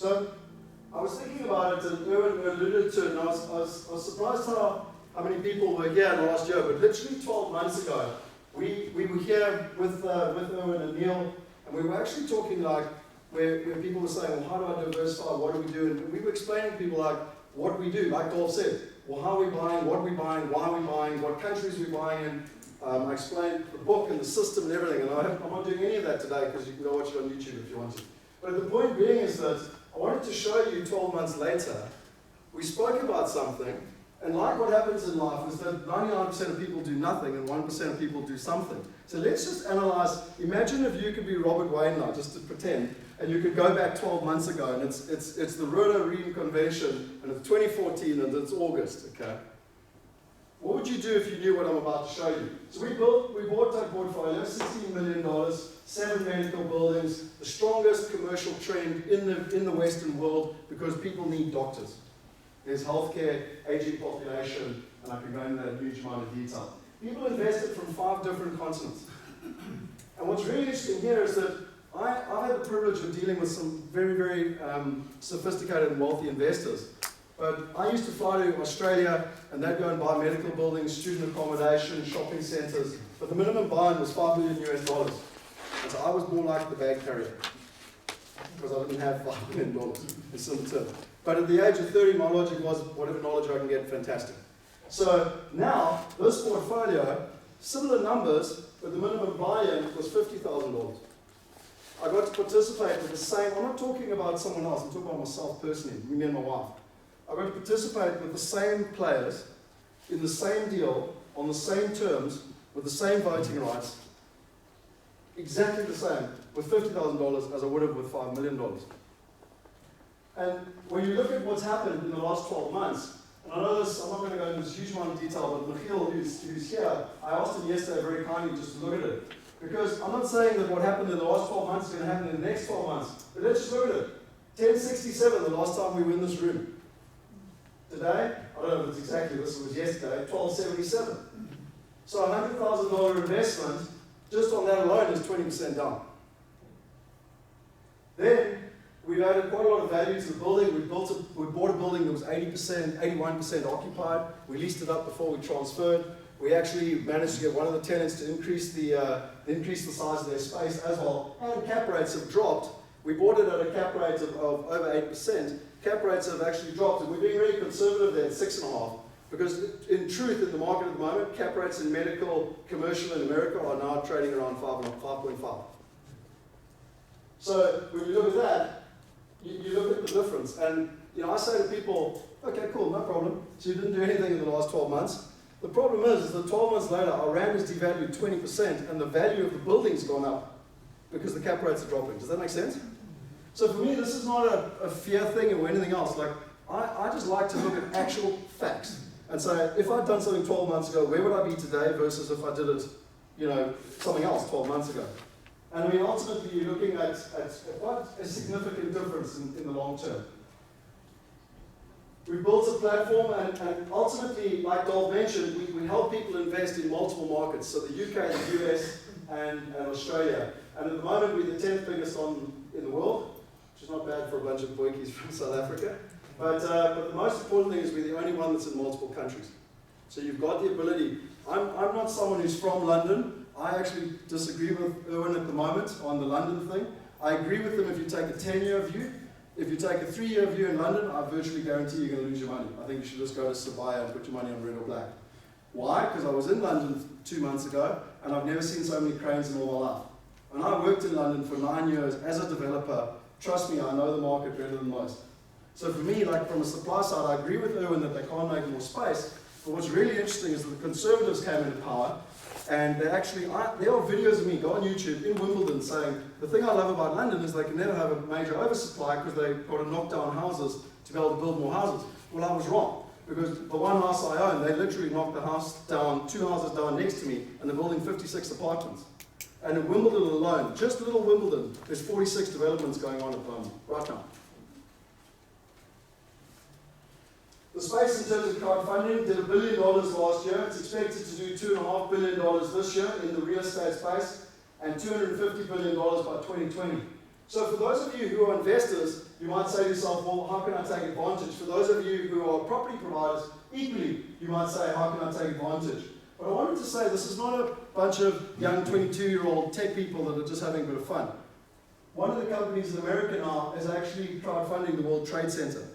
So I was thinking about it, and Erwin alluded to it, and I was surprised how many people were here last year, but literally 12 months ago, we were here with Erwin and Neil, and we were actually talking like, where people were saying, well, how do I diversify, what do we do? And we were explaining to people like, what we do, like Dolph said, well, how are we buying, what are we buying, why are we buying, what countries we're buying in. I explained the book and the system and everything, and I'm not doing any of that today because you can go watch it on YouTube if you want to. But the point being is that I wanted to show you 12 months later, we spoke about something, and like what happens in life is that 99% of people do nothing and 1% of people do something. So let's just analyze, imagine if you could be Robert Wayne now, just to pretend, and you could go back 12 months ago, and it's the REIM convention, and it's 2014, and it's August, okay? What would you do if you knew what I'm about to show you? So we bought that portfolio, $16 million, 7 medical buildings, the strongest commercial trend in the Western world because people need doctors. There's healthcare, aging population, and I can go into that huge amount of detail. People invested from 5 different continents. And what's really interesting here is that I had the privilege of dealing with some very, very sophisticated and wealthy investors. But I used to fly to Australia, and they'd go and buy medical buildings, student accommodation, shopping centers. But the minimum buy-in was $5 million US. And so I was more like the bag carrier, because I didn't have $5 million in simple terms. But at the age of 30, my logic was, whatever knowledge I can get, fantastic. So now, this portfolio, similar numbers, but the minimum buy-in was $50,000. I got to participate with the same, I'm not talking about someone else, I'm talking about myself personally, me and my wife. I got to participate with the same players, in the same deal, on the same terms, with the same voting rights, exactly the same, with $50,000 as I would have with $5 million. And when you look at what's happened in the last 12 months, and I know this, I'm not going to go into this huge amount of detail, but Michiel, who's here, I asked him yesterday very kindly just to look at it. Because I'm not saying that what happened in the last 12 months is going to happen in the next 12 months, but let's just look at it. 1067, the last time we were in this room. Today, I don't know if it's exactly this, it was yesterday, 1277. So a $100,000 investment, just on that alone, is 20% down. Then, we've added quite a lot of value to the building. We bought a building that was 80%, 81% occupied. We leased it up before we transferred. We actually managed to get one of the tenants to increase the size of their space as well. And cap rates have dropped. We bought it at a cap rate of over 8%. Cap rates have actually dropped, and we're being really conservative there at 6.5%. Because in truth, in the market at the moment, cap rates in medical, commercial in America are now trading around 5.5. So when you look at that, you look at the difference. And I say to people, okay, cool, no problem. So you didn't do anything in the last 12 months. The problem is that 12 months later, our rand is devalued 20%, and the value of the building's gone up because the cap rates are dropping. Does that make sense? So for me, this is not a fear thing or anything else. Like, I just like to look at actual facts and say, if I'd done something 12 months ago, where would I be today versus if I did it, something else 12 months ago? And I mean, ultimately, you're looking at quite a significant difference in the long term. We built a platform, and ultimately, like Dolph mentioned, we help people invest in multiple markets. So the UK, the US, and Australia. And at the moment, we're the 10th biggest in the world, which is not bad for a bunch of boykies from South Africa. But the most important thing is we're the only one that's in multiple countries. So you've got the ability. I'm not someone who's from London. I actually disagree with Erwin at the moment on the London thing. I agree with them if you take a 10-year view. If you take a 3-year view in London, I virtually guarantee you're going to lose your money. I think you should just go to Sabaya and put your money on red or black. Why? Because I was in London 2 months ago, and I've never seen so many cranes in all my life. And I worked in London for 9 years as a developer. Trust me, I know the market better than most. So for me, like from a supply side, I agree with Erwin that they can't make more space. But what's really interesting is that the Conservatives came into power, and they actually, there are videos of me, go on YouTube, in Wimbledon saying, the thing I love about London is they can never have a major oversupply because they've got to knock down houses to be able to build more houses. Well, I was wrong, because the one house I own, they literally knocked the house down, 2 houses down next to me, and they're building 56 apartments. And in Wimbledon alone, just little Wimbledon, there's 46 developments going on at the moment, right now. The space in terms of crowdfunding did $1 billion last year. It's expected to do $2.5 billion this year in the real estate space, and $250 billion by 2020. So for those of you who are investors, you might say to yourself, well, how can I take advantage? For those of you who are property providers, equally, you might say, how can I take advantage? But I wanted to say this is not a bunch of young 22-year-old tech people that are just having a bit of fun. One of the companies in America now is actually crowdfunding the World Trade Center.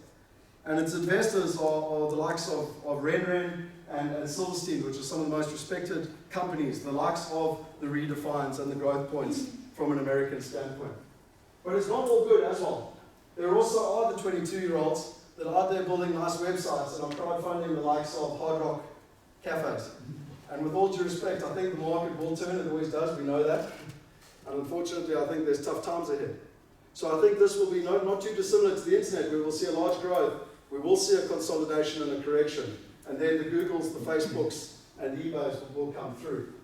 And its investors are the likes of REIM and Silverstein, which are some of the most respected companies, the likes of the Redefines and the Growth Points from an American standpoint. But it's not all good as well. There also are the 22-year-olds that are out there building nice websites and are crowdfunding the likes of Hard Rock cafes. And with all due respect, I think the market will turn, it always does, we know that. And unfortunately, I think there's tough times ahead. So I think this will be not too dissimilar to the internet. We will see a large growth. We will see a consolidation and a correction. And then the Googles, the Facebooks, and the eBays will come through.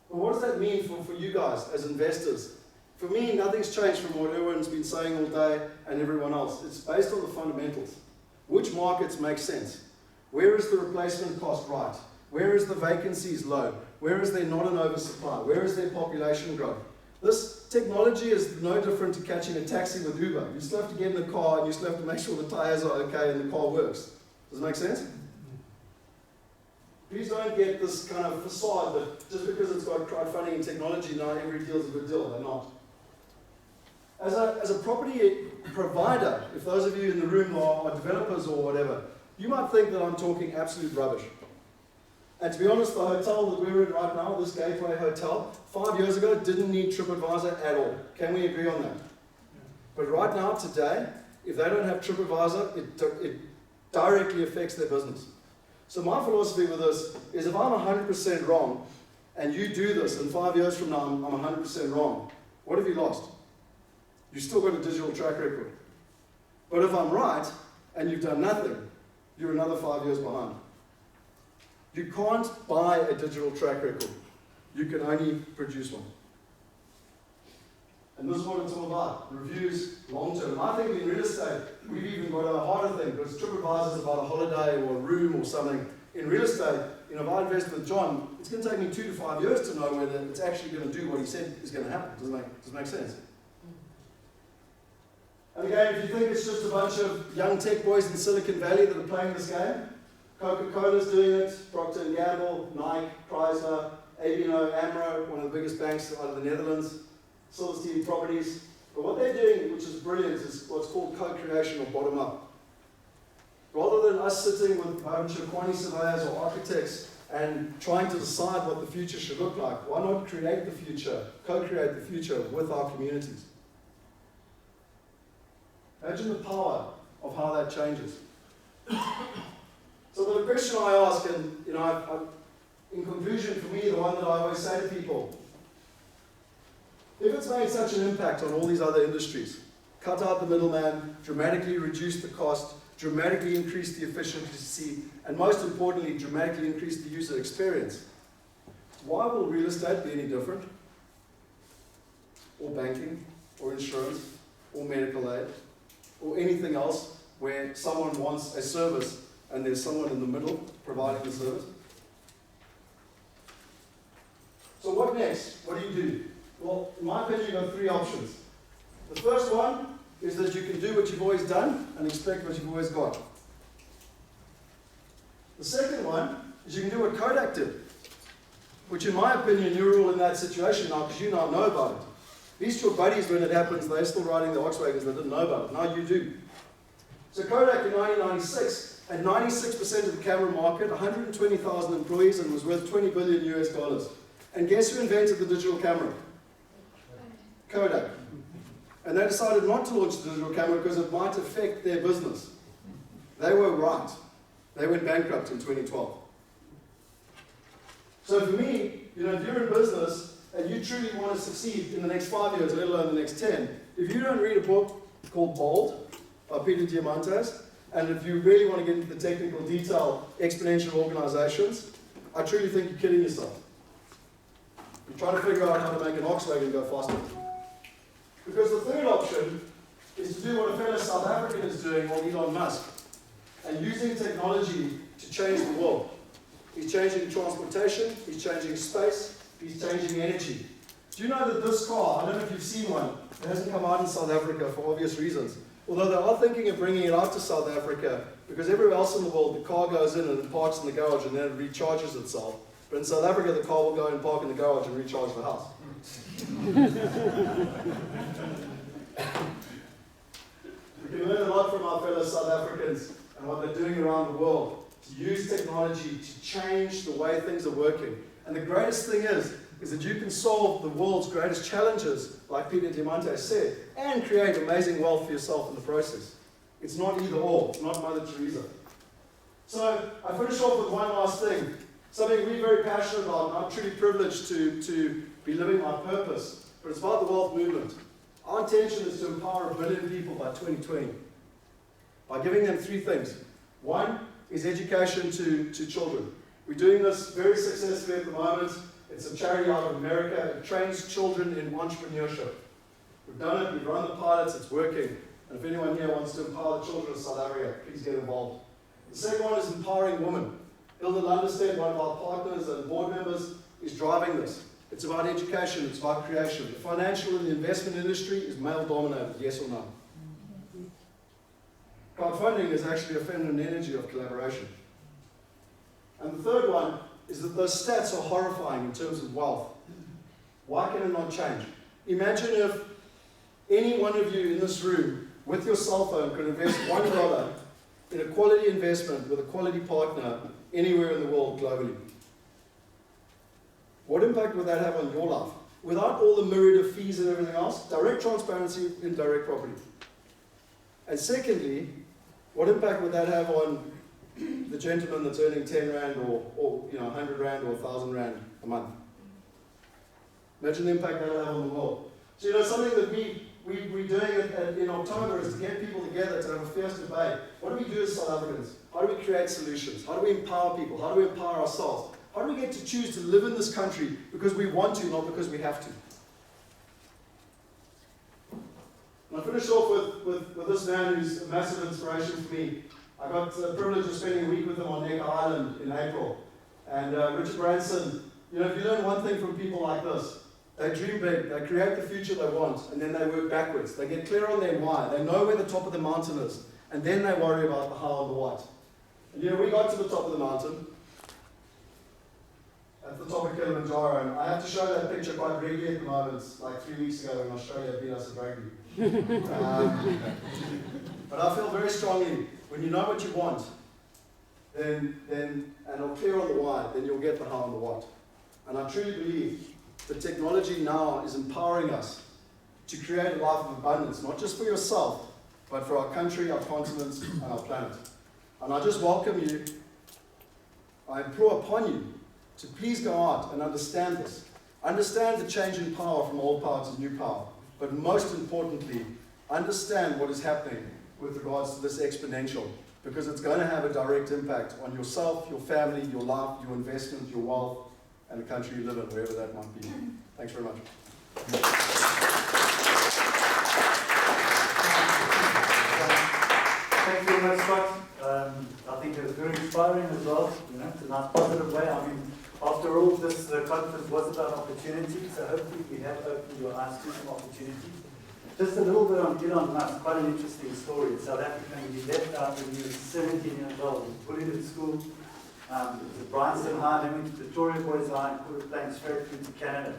But what does that mean for you guys as investors? For me, nothing's changed from what everyone's been saying all day and everyone else. It's based on the fundamentals. Which markets make sense? Where is the replacement cost right? Where is the vacancies low? Where is there not an oversupply? Where is there population growth? This technology is no different to catching a taxi with Uber. You still have to get in the car and you still have to make sure the tires are okay and the car works. Does it make sense? Please don't get this kind of facade that just because it's got crowdfunding and technology, now every deal's a good deal. They're not. As a property provider, if those of you in the room are developers or whatever, you might think that I'm talking absolute rubbish. And to be honest, the hotel that we're in right now, this Gateway Hotel, 5 years ago didn't need TripAdvisor at all. Can we agree on that? But right now, today, if they don't have TripAdvisor, it directly affects their business. So my philosophy with this is if I'm 100% wrong, and you do this, and 5 years from now I'm 100% wrong, what have you lost? You've still got a digital track record. But if I'm right, and you've done nothing, you're another 5 years behind. You can't buy a digital track record. You can only produce one. And this is what it's all about. Reviews, long-term. I think in real estate, we've even got a harder thing, because TripAdvisor is about a holiday or a room or something. In real estate, if I invest with John, it's going to take me 2 to 5 years to know whether it's actually going to do what he said is going to happen. Does it make sense? And again, if you think it's just a bunch of young tech boys in Silicon Valley that are playing this game, Coca-Cola's doing it, Procter & Gamble, Nike, Chrysler, ABN AMRO, one of the biggest banks out of the Netherlands, Silverstein Properties. But what they're doing, which is brilliant, is what's called co-creation or bottom-up. Rather than us sitting with a bunch of quantity surveyors or architects and trying to decide what the future should look like, why not create the future, co-create the future with our communities? Imagine the power of how that changes. So the question I ask, and in conclusion for me, the one that I always say to people, if it's made such an impact on all these other industries, cut out the middleman, dramatically reduce the cost, dramatically increase the efficiency, and most importantly, dramatically increase the user experience, why will real estate be any different? Or banking, or insurance, or medical aid, or anything else where someone wants a service and there's someone in the middle providing the service? So what next? What do you do? Well, in my opinion, you've got 3 options. The first one is that you can do what you've always done and expect what you've always got. The second one is you can do what Kodak did, which in my opinion, you're all in that situation now because you now know about it. These two buddies, when it happens, they're still riding the Volkswagens, they didn't know about it. Now you do. So Kodak in 1996 had 96% of the camera market, 120,000 employees, and was worth $20 billion US. And guess who invented the digital camera? Kodak. And they decided not to launch the digital camera because it might affect their business. They were right. They went bankrupt in 2012. So for me, if you're in business and you truly want to succeed in the next 5 years, let alone the next 10, if you don't read a book called Bold by Peter Diamandis, and if you really want to get into the technical detail, exponential organizations, I truly think you're kidding yourself. You're trying to figure out how to make an Volkswagen go faster. Because the third option is to do what a fellow South African is doing, or Elon Musk, and using technology to change the world. He's changing transportation, he's changing space, he's changing energy. Do you know that this car, I don't know if you've seen one, it hasn't come out in South Africa for obvious reasons. Although they are thinking of bringing it out to South Africa, because everywhere else in the world, the car goes in and it parks in the garage and then it recharges itself. But in South Africa, the car will go and park in the garage and recharge the house. We can learn a lot from our fellow South Africans and what they're doing around the world to use technology to change the way things are working. And the greatest thing is that you can solve the world's greatest challenges, like Peter Diamante said, and create amazing wealth for yourself in the process. It's not either or, it's not Mother Teresa. So I finish off with one last thing, something we're very passionate about, and I'm truly privileged to be living my purpose, but it's about the wealth movement. Our intention is to empower 1 billion people by 2020 by giving them 3 things. One is education to children. We're doing this very successfully at the moment. It's a charity out of America. It trains children in entrepreneurship. We've done it, we've run the pilots, it's working. And if anyone here wants to empower the children of South Africa, please get involved. The second one is empowering women. Hilda Lunderstedt, one of our partners and board members, is driving this. It's about education, it's about creation. The financial and the investment industry is male-dominated, yes or no? Crowdfunding is actually a feminine energy of collaboration. And the third one is that those stats are horrifying in terms of wealth. Why can it not change? Imagine if any one of you in this room, with your cell phone, could invest $1 in a quality investment with a quality partner anywhere in the world globally. What impact would that have on your life? Without all the myriad of fees and everything else, direct transparency in direct property. And secondly, what impact would that have on the gentleman that's earning 10 Rand or 100 Rand or 1,000 Rand a month? Imagine the impact that will have on the world. So something that we're doing in October is to get people together to have a fierce debate. What do we do as South Africans? How do we create solutions? How do we empower people? How do we empower ourselves? How do we get to choose to live in this country because we want to, not because we have to? And I finish off with this man who's a massive inspiration for me. I got the privilege of spending a week with him on Necker Island in April. And Richard Branson, if you learn one thing from people like this, they dream big, they create the future they want, and then they work backwards. They get clear on their why, they know where the top of the mountain is, and then they worry about the how and the what. And we got to the top of the mountain, at the top of Kilimanjaro, and I have to show that picture quite regularly at the moment. Like 3 weeks ago when Australia beat us at rugby. But I feel very strongly, when you know what you want, then and are clear on the why, then you'll get the how and the what. And I truly believe that technology now is empowering us to create a life of abundance, not just for yourself, but for our country, our continent, and our planet. And I just welcome you, I implore upon you to please go out and understand this. Understand the change in power from old power to new power. But most importantly, understand what is happening with regards to this exponential, because it's going to have a direct impact on yourself, your family, your life, your investment, your wealth, and the country you live in, wherever that might be. Thanks very much. Thank you very much, Scott. I think it was very inspiring as well, in a nice positive way. I mean, after all, this conference was about opportunity, so hopefully we have opened your eyes to some opportunities. Just a little bit on Elon Musk, quite an interesting story. In South Africa, he left out when he was 17 years old. He was bullied at school. The Bryanston High, then went to Victoria Boys High, and put a plane straight through to Canada.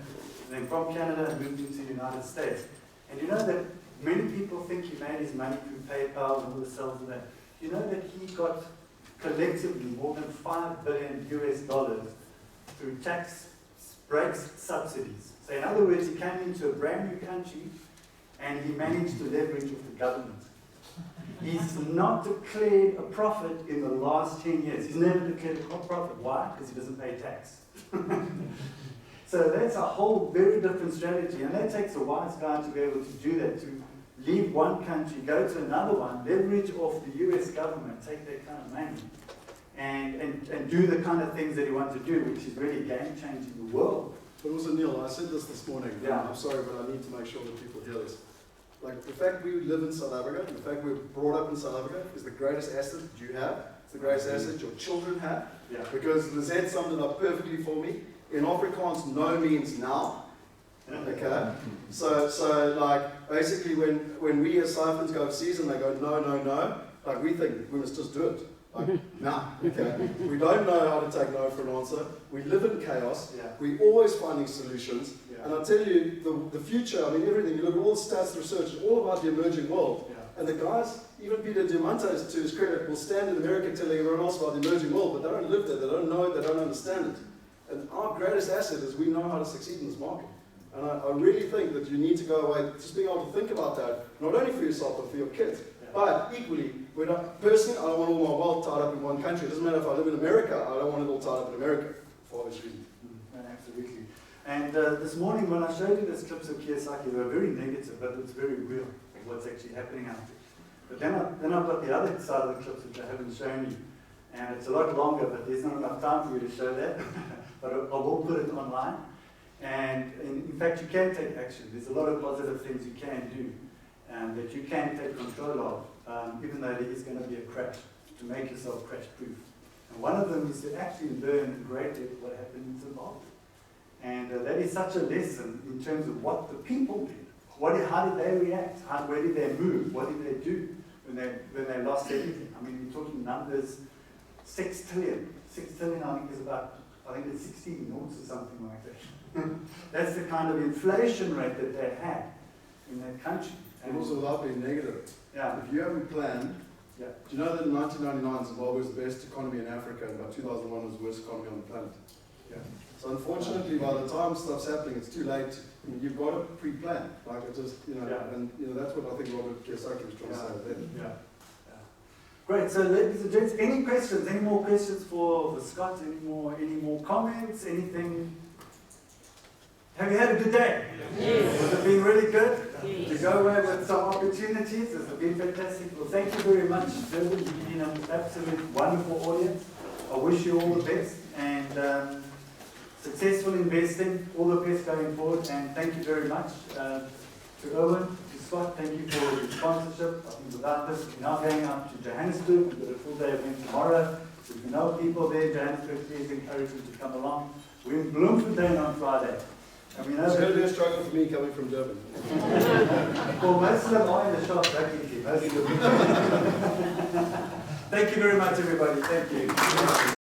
And then from Canada, moved into the United States. And you know that many people think he made his money through PayPal and all the sales of that. You know that he got collectively more than $5 billion through tax breaks, subsidies. So in other words, he came into a brand new country and he managed to leverage with the government. He's not declared a profit in the last 10 years. He's never declared a profit. Why? Because he doesn't pay tax. So that's a whole very different strategy. And that takes a wise guy to be able to do that, to leave one country, go to another one, leverage off the US government, take that kind of money, and do the kind of things that he wants to do, which is really game-changing the world. But also, Neil, I said this morning, yeah. I'm sorry, but I need to make sure that people hear this. Like, the fact we live in South Africa, the fact we're brought up in South Africa is the greatest asset that you have. It's the greatest asset your children have. Yeah. Because Lizette summed it up perfectly for me. In Afrikaans, no means now. Okay? So like, basically when we as siphons go overseas and they go, no, no, no, like we think we must just do it. Like, nah, okay? We don't know how to take no for an answer. We live in chaos. Yeah. We're always finding solutions. Yeah. And I tell you, the future, I mean, everything, you look at all the stats, research, it's all about the emerging world. Yeah. And the guys, even Peter Diamantes, to his credit, will stand in America telling everyone else about the emerging world, but they don't live there, they don't know it, they don't understand it. And our greatest asset is we know how to succeed in this market. And I really think that you need to go away, just being able to think about that, not only for yourself, but for your kids. Yeah. But equally, personally, I don't want all my wealth tied up in one country. It doesn't matter if I live in America, I don't want it all tied up in America, for obvious reasons. Absolutely. And this morning when I showed you this clips of Kiyosaki, they were very negative, but it's very real of what's actually happening out there. But then I've got the other side of the clips which I haven't shown you. And it's a lot longer, but there's not enough time for you to show that. But I will put it online. And in fact, you can take action. There's a lot of positive things you can do that you can take control of, even though there is going to be a crash, to make yourself crash-proof. And one of them is to actually learn greatly what happened in Zimbabwe. And that is such a lesson in terms of what the people did. How did they react? Where did they move? What did they do when they lost everything? I mean, we're talking numbers, 6 trillion. 6 trillion, I think, is about, I think it's 16 noughts or something like that. That's the kind of inflation rate that they had in that country. And also without being negative. Yeah. If you haven't planned, Yeah. do you know that in 1999 Zimbabwe was the best economy in Africa and by 2001 was the worst economy on the planet? Yeah. So unfortunately, by the time stuff's happening, it's too late. I mean, you've got to pre-plan. Like it just, Yeah. and that's what I think Robert Kiyosaki was trying to say then. Yeah. Great. So, ladies and gents, any questions? Any more questions for Scott? Any more comments? Anything? Have you had a good day? Yes. Has it been really good? Yes. To go away with some opportunities? Has it been fantastic? Well, thank you very much, Durban. You've been an absolute wonderful audience. I wish you all the best and successful investing. All the best going forward. And thank you very much to Erwin, to Scott. Thank you for your sponsorship. I think without this, we're now going up to Johannesburg. We've got a full day event tomorrow. So if you know people there in Johannesburg, please encourage them to come along. We're in Bloemfontein on Friday. And we know It's going to be a struggle for me coming from Durban. well, most of them are in the shop, luckily. Thank you very much, everybody. Thank you.